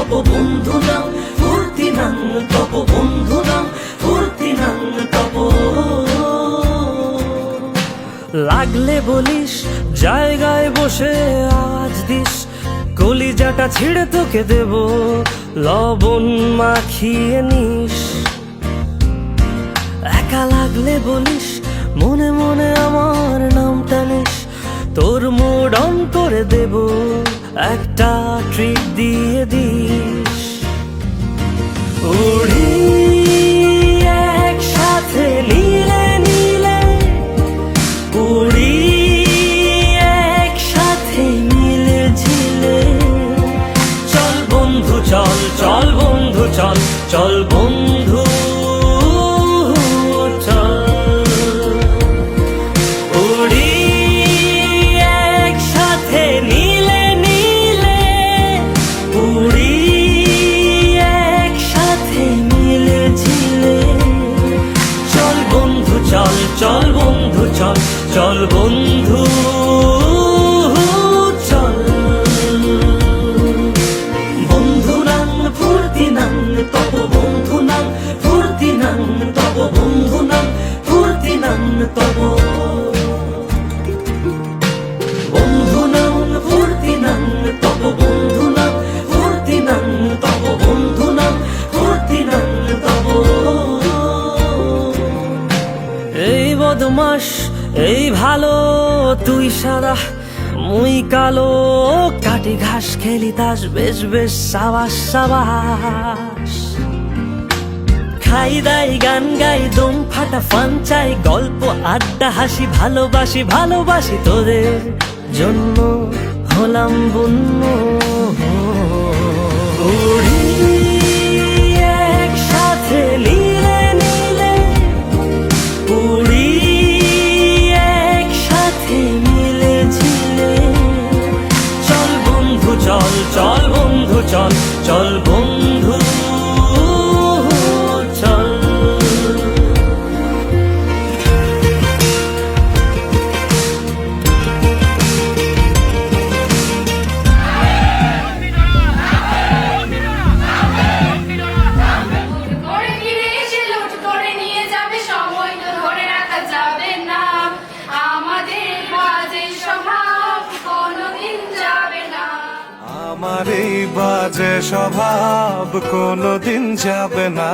তপ বন্ধু নাম ফুর্তি নাম তপ বন্ধু নাম ফুর্তি নাম তপ। লাগলে বলিস জায়গায় বসে আওয়াজ দিস, কলিজাটা ছিঁড়ে তোকে দেব লবণ মাখিয়ে নিস। একা লাগলে বলিস মনে মনে আমার নামটা নিস, তোর মুড অন করে দেব একটা ট্রিট দিয়ে দিস। উড়ি একসাথে নীলে নীলে, উড়ি একসাথে মিলে ঝিলে। চল বন্ধু চল, চল বন্ধু চল, চল বন্ধু চল। উড়ি একসাথে নীলে নীলে, উড়ি একসাথে মিলে ঝিলে। চল বন্ধু চল, চল বন্ধু চল, চল বন্ধু চল। বন্ধু নাম ফুর্তি নাম তপ বন্ধু নাম ফুর্তি নাম তপ বন্ধু নাম ফুর্তি নাম তপ। বন্ধু নাম ফুর্তি নাম তপ বন্ধু নাম ফুর্তি নাম তপ বন্ধু নাম ফুর্তি নাম তপ। এই বদমাস এই ভালো তুই সাদা মুই কালো, কাটি ঘাস খেলি তাস বেশ বেশ সাবাস সাবাস। খাই দাই গান গাই দম ফাটা ফান চাই, গল্প আড্ডা হাসি ভালোবাসি ভালোবাসি তোদের জন্য হলাম বন্য। উড়ি একসাথে নীলে নীলে, উড়ি একসাথে মিলে ঝিলে। চল বন্ধু চল, চল বন্ধু চল, চল বন্ধু চল। করে ফিরে এসে লুট করে নিয়ে যাবে, সময় তো ধরে রাখা যাবে না। আমাদের বাজে স্বভাব কোনোদিন যাবে না। আমার এই বাজে স্বভাব কোনোদিন যাবে না।